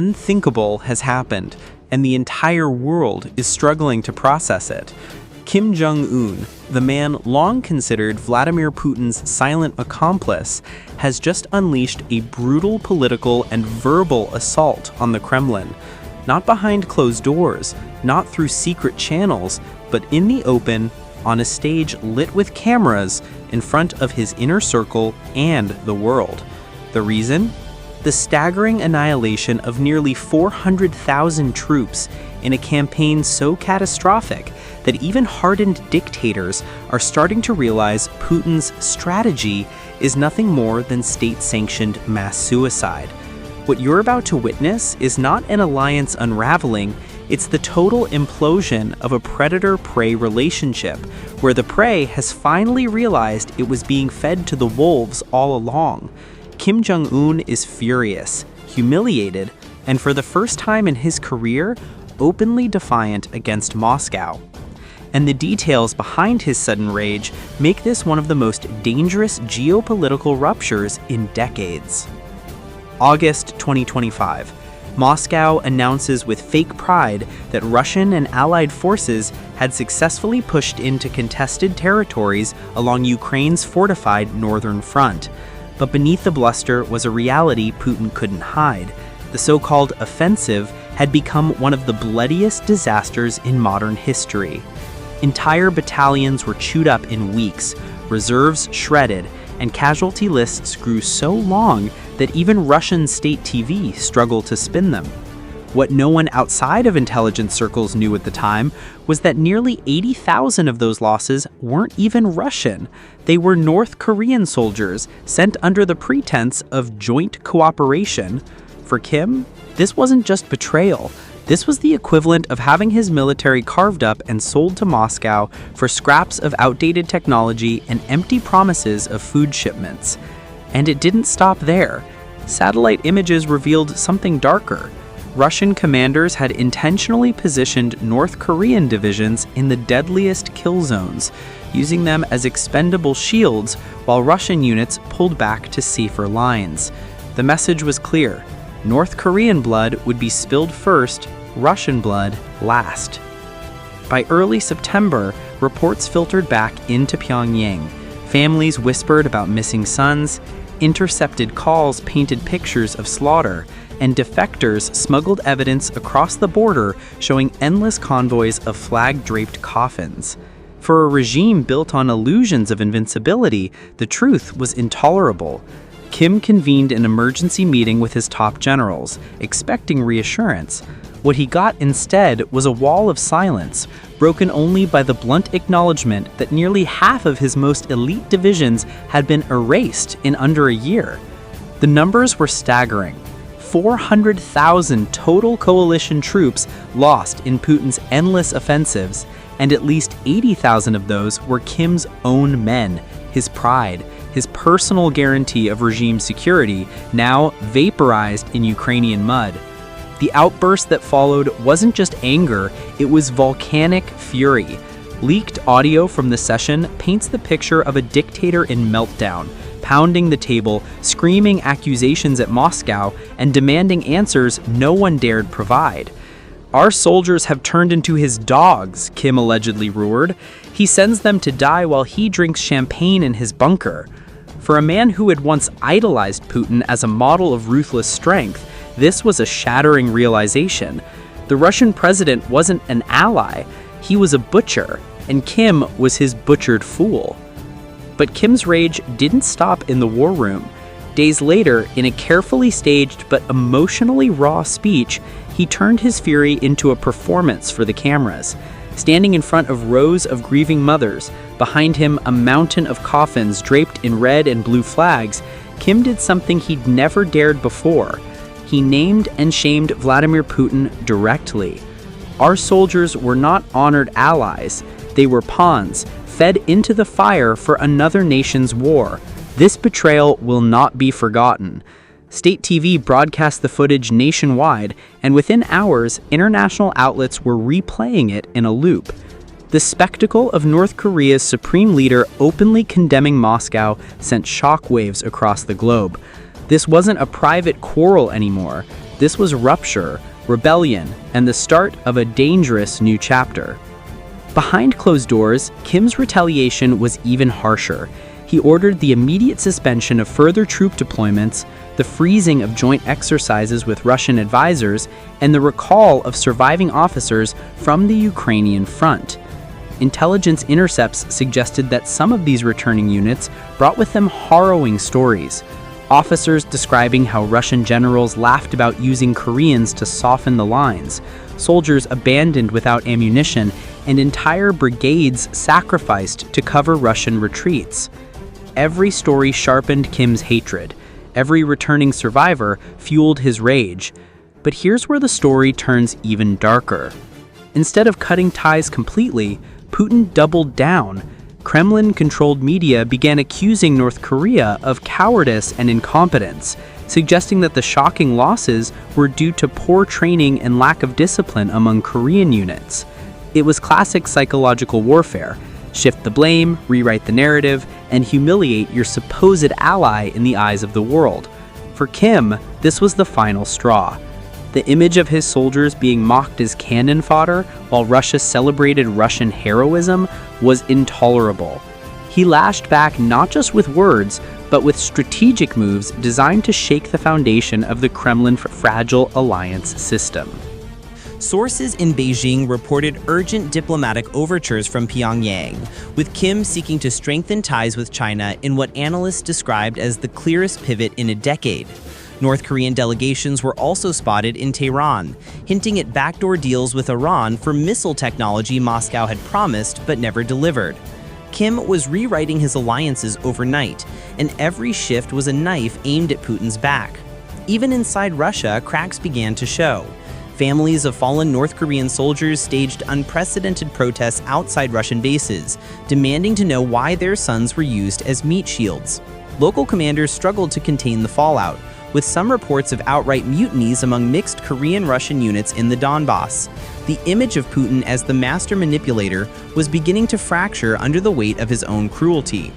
unthinkable has happened, and the entire world is struggling to process it. Kim Jong-un, the man long considered Vladimir Putin's silent accomplice, has just unleashed a brutal political and verbal assault on the Kremlin. Not behind closed doors, not through secret channels, but in the open, on a stage lit with cameras in front of his inner circle and the world. The reason? The staggering annihilation of nearly 400,000 troops in a campaign so catastrophic that even hardened dictators are starting to realize Putin's strategy is nothing more than state-sanctioned mass suicide. What you're about to witness is not an alliance unraveling, it's the total implosion of a predator-prey relationship, where the prey has finally realized it was being fed to the wolves all along. Kim Jong-un is furious, humiliated, and for the first time in his career, openly defiant against Moscow. And the details behind his sudden rage make this one of the most dangerous geopolitical ruptures in decades. August 2025. Moscow announces with fake pride that Russian and Allied forces had successfully pushed into contested territories along Ukraine's fortified northern front. But beneath the bluster was a reality Putin couldn't hide. The so-called offensive had become one of the bloodiest disasters in modern history. Entire battalions were chewed up in weeks, reserves shredded, and casualty lists grew so long that even Russian state TV struggled to spin them. What no one outside of intelligence circles knew at the time was that nearly 80,000 of those losses weren't even Russian. They were North Korean soldiers sent under the pretense of joint cooperation. For Kim, this wasn't just betrayal. This was the equivalent of having his military carved up and sold to Moscow for scraps of outdated technology and empty promises of food shipments. And it didn't stop there. Satellite images revealed something darker. Russian commanders had intentionally positioned North Korean divisions in the deadliest kill zones, using them as expendable shields while Russian units pulled back to safer lines. The message was clear. North Korean blood would be spilled first, Russian blood last. By early September, reports filtered back into Pyongyang. Families whispered about missing sons, intercepted calls painted pictures of slaughter, and defectors smuggled evidence across the border showing endless convoys of flag-draped coffins. For a regime built on illusions of invincibility, the truth was intolerable. Kim convened an emergency meeting with his top generals, expecting reassurance. What he got instead was a wall of silence, broken only by the blunt acknowledgement that nearly half of his most elite divisions had been erased in under a year. The numbers were staggering. 400,000 total coalition troops lost in Putin's endless offensives, and at least 80,000 of those were Kim's own men, his pride, his personal guarantee of regime security, now vaporized in Ukrainian mud. The outburst that followed wasn't just anger, it was volcanic fury. Leaked audio from the session paints the picture of a dictator in meltdown, pounding the table, screaming accusations at Moscow, and demanding answers no one dared provide. "Our soldiers have turned into his dogs," Kim allegedly roared. "He sends them to die while he drinks champagne in his bunker." For a man who had once idolized Putin as a model of ruthless strength, this was a shattering realization. The Russian president wasn't an ally, he was a butcher, and Kim was his butchered fool. But Kim's rage didn't stop in the war room. Days later, in a carefully staged but emotionally raw speech, he turned his fury into a performance for the cameras. Standing in front of rows of grieving mothers, behind him a mountain of coffins draped in red and blue flags, Kim did something he'd never dared before. He named and shamed Vladimir Putin directly. Our soldiers were not honored allies. They were pawns, fed into the fire for another nation's war. This betrayal will not be forgotten. State TV broadcast the footage nationwide, and within hours, international outlets were replaying it in a loop. The spectacle of North Korea's supreme leader openly condemning Moscow sent shockwaves across the globe. This wasn't a private quarrel anymore. This was rupture, rebellion, and the start of a dangerous new chapter. Behind closed doors, Kim's retaliation was even harsher. He ordered the immediate suspension of further troop deployments, the freezing of joint exercises with Russian advisors, and the recall of surviving officers from the Ukrainian front. Intelligence intercepts suggested that some of these returning units brought with them harrowing stories. Officers describing how Russian generals laughed about using Koreans to soften the lines, soldiers abandoned without ammunition, and entire brigades sacrificed to cover Russian retreats. Every story sharpened Kim's hatred. Every returning survivor fueled his rage. But here's where the story turns even darker. Instead of cutting ties completely, Putin doubled down. Kremlin-controlled media began accusing North Korea of cowardice and incompetence, suggesting that the shocking losses were due to poor training and lack of discipline among Korean units. It was classic psychological warfare. Shift the blame, rewrite the narrative, and humiliate your supposed ally in the eyes of the world. For Kim, this was the final straw. The image of his soldiers being mocked as cannon fodder while Russia celebrated Russian heroism was intolerable. He lashed back not just with words, but with strategic moves designed to shake the foundation of the Kremlin's fragile alliance system. Sources in Beijing reported urgent diplomatic overtures from Pyongyang, with Kim seeking to strengthen ties with China in what analysts described as the clearest pivot in a decade. North Korean delegations were also spotted in Tehran, hinting at backdoor deals with Iran for missile technology Moscow had promised but never delivered. Kim was rewriting his alliances overnight, and every shift was a knife aimed at Putin's back. Even inside Russia, cracks began to show. Families of fallen North Korean soldiers staged unprecedented protests outside Russian bases, demanding to know why their sons were used as meat shields. Local commanders struggled to contain the fallout, with some reports of outright mutinies among mixed Korean-Russian units in the Donbass. The image of Putin as the master manipulator was beginning to fracture under the weight of his own cruelty.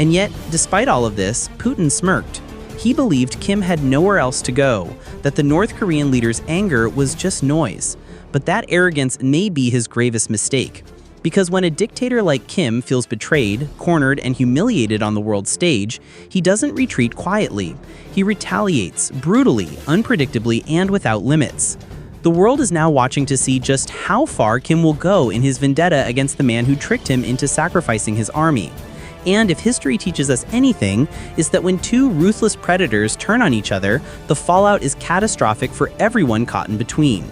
And yet, despite all of this, Putin smirked. He believed Kim had nowhere else to go, that the North Korean leader's anger was just noise. But that arrogance may be his gravest mistake. Because when a dictator like Kim feels betrayed, cornered, and humiliated on the world stage, he doesn't retreat quietly. He retaliates, brutally, unpredictably, and without limits. The world is now watching to see just how far Kim will go in his vendetta against the man who tricked him into sacrificing his army. And if history teaches us anything, is that when two ruthless predators turn on each other, the fallout is catastrophic for everyone caught in between.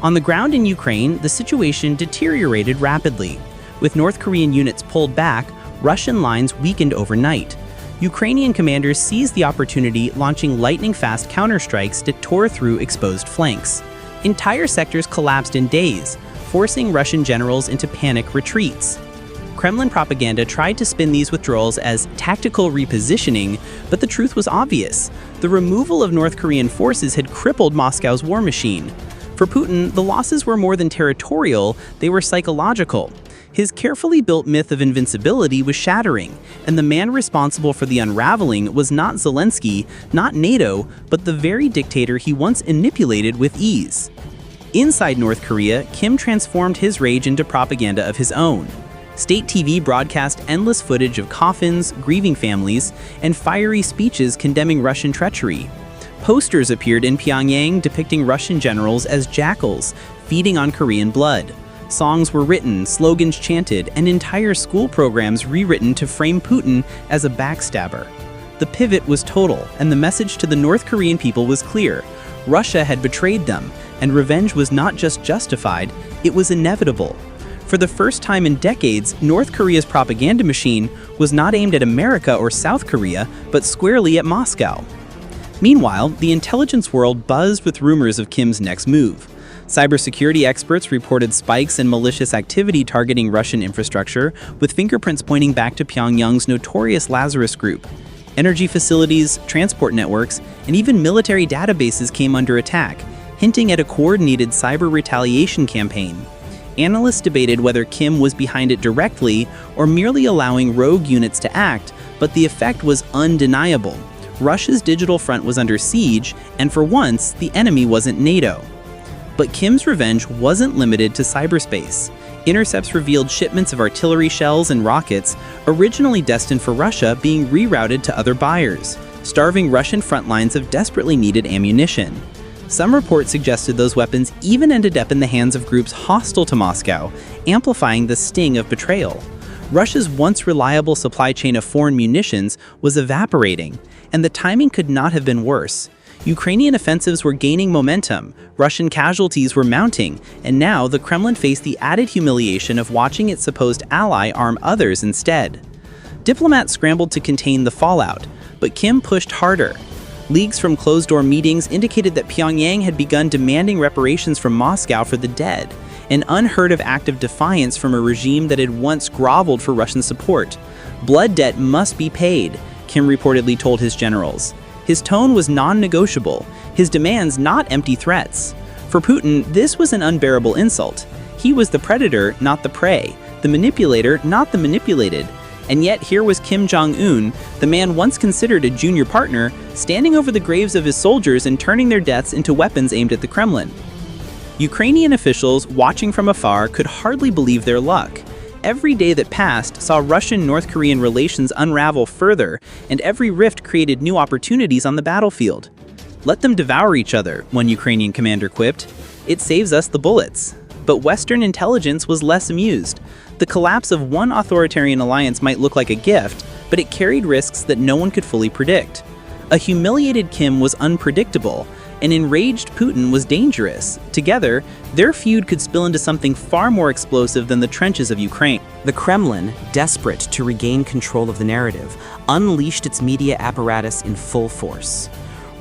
On the ground in Ukraine, the situation deteriorated rapidly. With North Korean units pulled back, Russian lines weakened overnight. Ukrainian commanders seized the opportunity, launching lightning-fast counterstrikes that tore through exposed flanks. Entire sectors collapsed in days, forcing Russian generals into panic retreats. Kremlin propaganda tried to spin these withdrawals as tactical repositioning, but the truth was obvious. The removal of North Korean forces had crippled Moscow's war machine. For Putin, the losses were more than territorial, they were psychological. His carefully built myth of invincibility was shattering, and the man responsible for the unraveling was not Zelensky, not NATO, but the very dictator he once manipulated with ease. Inside North Korea, Kim transformed his rage into propaganda of his own. State TV broadcast endless footage of coffins, grieving families, and fiery speeches condemning Russian treachery. Posters appeared in Pyongyang depicting Russian generals as jackals, feeding on Korean blood. Songs were written, slogans chanted, and entire school programs rewritten to frame Putin as a backstabber. The pivot was total, and the message to the North Korean people was clear. Russia had betrayed them, and revenge was not just justified, it was inevitable. For the first time in decades, North Korea's propaganda machine was not aimed at America or South Korea, but squarely at Moscow. Meanwhile, the intelligence world buzzed with rumors of Kim's next move. Cybersecurity experts reported spikes in malicious activity targeting Russian infrastructure, with fingerprints pointing back to Pyongyang's notorious Lazarus Group. Energy facilities, transport networks, and even military databases came under attack, hinting at a coordinated cyber retaliation campaign. Analysts debated whether Kim was behind it directly or merely allowing rogue units to act, but the effect was undeniable. Russia's digital front was under siege, and for once, the enemy wasn't NATO. But Kim's revenge wasn't limited to cyberspace. Intercepts revealed shipments of artillery shells and rockets, originally destined for Russia, being rerouted to other buyers, starving Russian front lines of desperately needed ammunition. Some reports suggested those weapons even ended up in the hands of groups hostile to Moscow, amplifying the sting of betrayal. Russia's once reliable supply chain of foreign munitions was evaporating, and the timing could not have been worse. Ukrainian offensives were gaining momentum, Russian casualties were mounting, and now the Kremlin faced the added humiliation of watching its supposed ally arm others instead. Diplomats scrambled to contain the fallout, but Kim pushed harder. Leaks from closed-door meetings indicated that Pyongyang had begun demanding reparations from Moscow for the dead, an unheard-of act of defiance from a regime that had once groveled for Russian support. Blood debt must be paid, Kim reportedly told his generals. His tone was non-negotiable, his demands not empty threats. For Putin, this was an unbearable insult. He was the predator, not the prey, the manipulator, not the manipulated. And yet here was Kim Jong-un, the man once considered a junior partner, standing over the graves of his soldiers and turning their deaths into weapons aimed at the Kremlin. Ukrainian officials, watching from afar, could hardly believe their luck. Every day that passed saw Russian-North Korean relations unravel further, and every rift created new opportunities on the battlefield. "Let them devour each other," one Ukrainian commander quipped. "It saves us the bullets." But Western intelligence was less amused. The collapse of one authoritarian alliance might look like a gift, but it carried risks that no one could fully predict. A humiliated Kim was unpredictable. An enraged Putin was dangerous. Together, their feud could spill into something far more explosive than the trenches of Ukraine. The Kremlin, desperate to regain control of the narrative, unleashed its media apparatus in full force.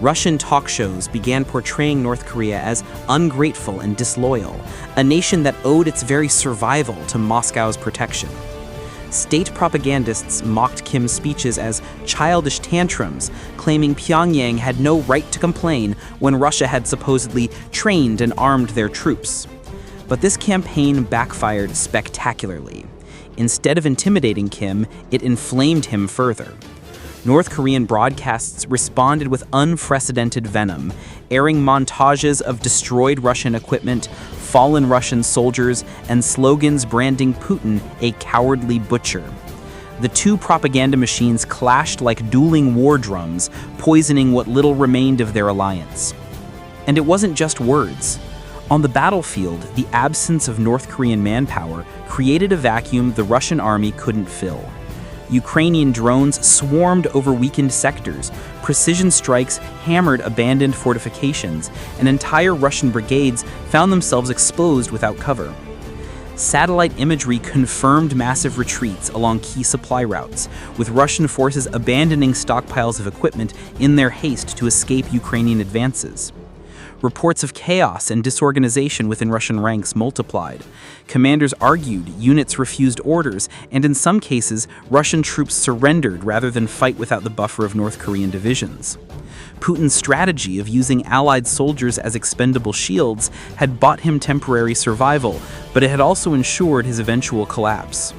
Russian talk shows began portraying North Korea as ungrateful and disloyal, a nation that owed its very survival to Moscow's protection. State propagandists mocked Kim's speeches as childish tantrums, claiming Pyongyang had no right to complain when Russia had supposedly trained and armed their troops. But this campaign backfired spectacularly. Instead of intimidating Kim, it inflamed him further. North Korean broadcasts responded with unprecedented venom, airing montages of destroyed Russian equipment, fallen Russian soldiers, and slogans branding Putin a cowardly butcher. The two propaganda machines clashed like dueling war drums, poisoning what little remained of their alliance. And it wasn't just words. On the battlefield, the absence of North Korean manpower created a vacuum the Russian army couldn't fill. Ukrainian drones swarmed over weakened sectors, precision strikes hammered abandoned fortifications, and entire Russian brigades found themselves exposed without cover. Satellite imagery confirmed massive retreats along key supply routes, with Russian forces abandoning stockpiles of equipment in their haste to escape Ukrainian advances. Reports of chaos and disorganization within Russian ranks multiplied. Commanders argued, units refused orders, and in some cases, Russian troops surrendered rather than fight without the buffer of North Korean divisions. Putin's strategy of using Allied soldiers as expendable shields had bought him temporary survival, but it had also ensured his eventual collapse.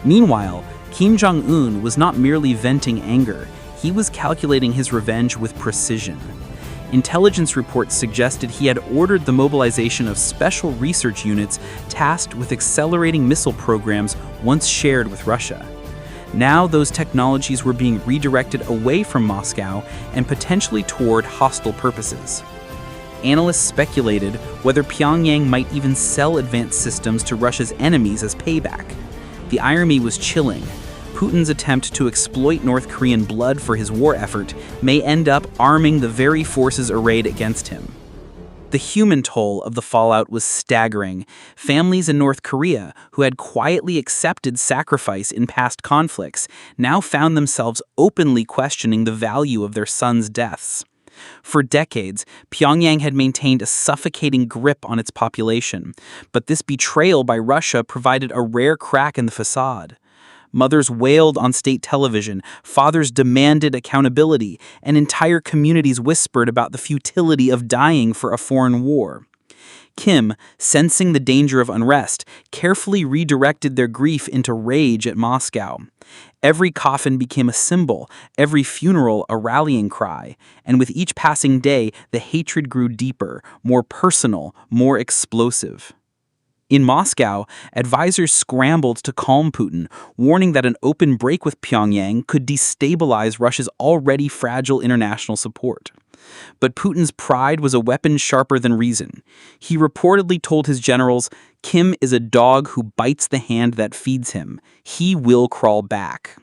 Meanwhile, Kim Jong-un was not merely venting anger, he was calculating his revenge with precision. Intelligence reports suggested he had ordered the mobilization of special research units tasked with accelerating missile programs once shared with Russia. Now those technologies were being redirected away from Moscow and potentially toward hostile purposes. Analysts speculated whether Pyongyang might even sell advanced systems to Russia's enemies as payback. The irony was chilling. Putin's attempt to exploit North Korean blood for his war effort may end up arming the very forces arrayed against him. The human toll of the fallout was staggering. Families in North Korea, who had quietly accepted sacrifice in past conflicts, now found themselves openly questioning the value of their sons' deaths. For decades, Pyongyang had maintained a suffocating grip on its population, but this betrayal by Russia provided a rare crack in the facade. Mothers wailed on state television, fathers demanded accountability, and entire communities whispered about the futility of dying for a foreign war. Kim, sensing the danger of unrest, carefully redirected their grief into rage at Moscow. Every coffin became a symbol, every funeral a rallying cry, and with each passing day, the hatred grew deeper, more personal, more explosive. In Moscow, advisors scrambled to calm Putin, warning that an open break with Pyongyang could destabilize Russia's already fragile international support. But Putin's pride was a weapon sharper than reason. He reportedly told his generals, "Kim is a dog who bites the hand that feeds him. He will crawl back."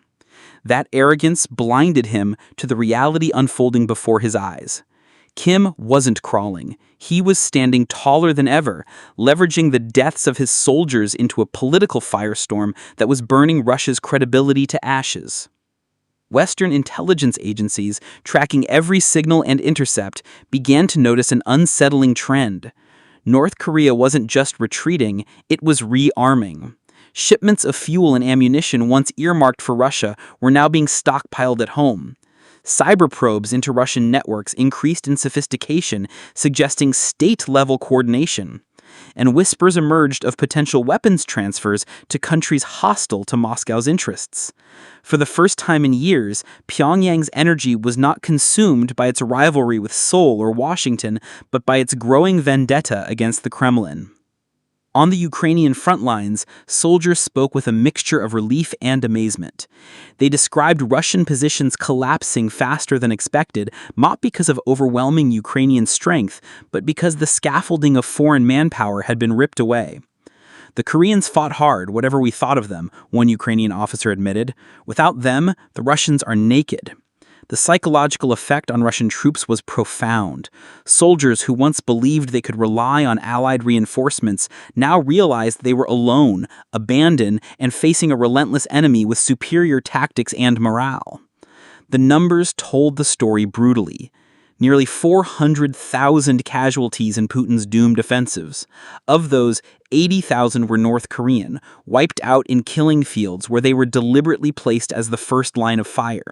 That arrogance blinded him to the reality unfolding before his eyes. Kim wasn't crawling. He was standing taller than ever, leveraging the deaths of his soldiers into a political firestorm that was burning Russia's credibility to ashes. Western intelligence agencies, tracking every signal and intercept, began to notice an unsettling trend. North Korea wasn't just retreating, it was rearming. Shipments of fuel and ammunition once earmarked for Russia were now being stockpiled at home. Cyber probes into Russian networks increased in sophistication, suggesting state-level coordination. And whispers emerged of potential weapons transfers to countries hostile to Moscow's interests. For the first time in years, Pyongyang's energy was not consumed by its rivalry with Seoul or Washington, but by its growing vendetta against the Kremlin. On the Ukrainian front lines, soldiers spoke with a mixture of relief and amazement. They described Russian positions collapsing faster than expected, not because of overwhelming Ukrainian strength, but because the scaffolding of foreign manpower had been ripped away. "The Koreans fought hard, whatever we thought of them," one Ukrainian officer admitted. "Without them, the Russians are naked." The psychological effect on Russian troops was profound. Soldiers who once believed they could rely on Allied reinforcements now realized they were alone, abandoned, and facing a relentless enemy with superior tactics and morale. The numbers told the story brutally. Nearly 400,000 casualties in Putin's doomed offensives. Of those, 80,000 were North Korean, wiped out in killing fields where they were deliberately placed as the first line of fire.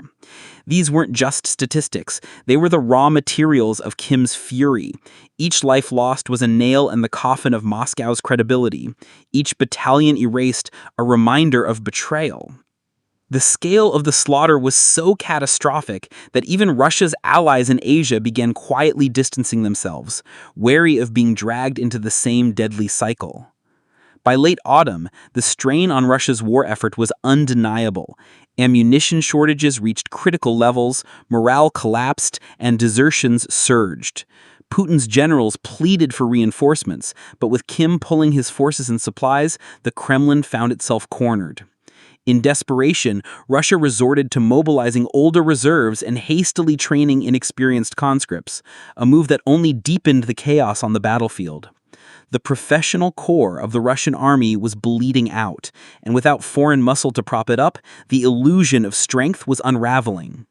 These weren't just statistics, they were the raw materials of Kim's fury. Each life lost was a nail in the coffin of Moscow's credibility. Each battalion erased, a reminder of betrayal. The scale of the slaughter was so catastrophic that even Russia's allies in Asia began quietly distancing themselves, wary of being dragged into the same deadly cycle. By late autumn, the strain on Russia's war effort was undeniable. Ammunition shortages reached critical levels, morale collapsed, and desertions surged. Putin's generals pleaded for reinforcements, but with Kim pulling his forces and supplies, the Kremlin found itself cornered. In desperation, Russia resorted to mobilizing older reserves and hastily training inexperienced conscripts, a move that only deepened the chaos on the battlefield. The professional core of the Russian army was bleeding out, and without foreign muscle to prop it up, the illusion of strength was unraveling.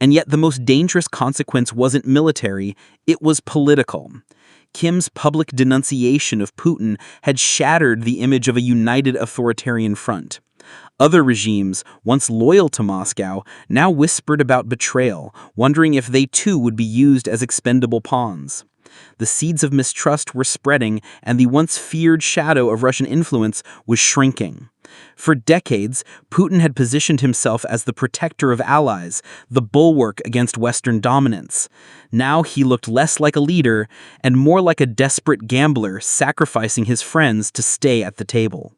And yet the most dangerous consequence wasn't military, it was political. Kim's public denunciation of Putin had shattered the image of a united authoritarian front. Other regimes, once loyal to Moscow, now whispered about betrayal, wondering if they too would be used as expendable pawns. The seeds of mistrust were spreading, and the once feared shadow of Russian influence was shrinking. For decades, Putin had positioned himself as the protector of allies, the bulwark against Western dominance. Now he looked less like a leader and more like a desperate gambler sacrificing his friends to stay at the table.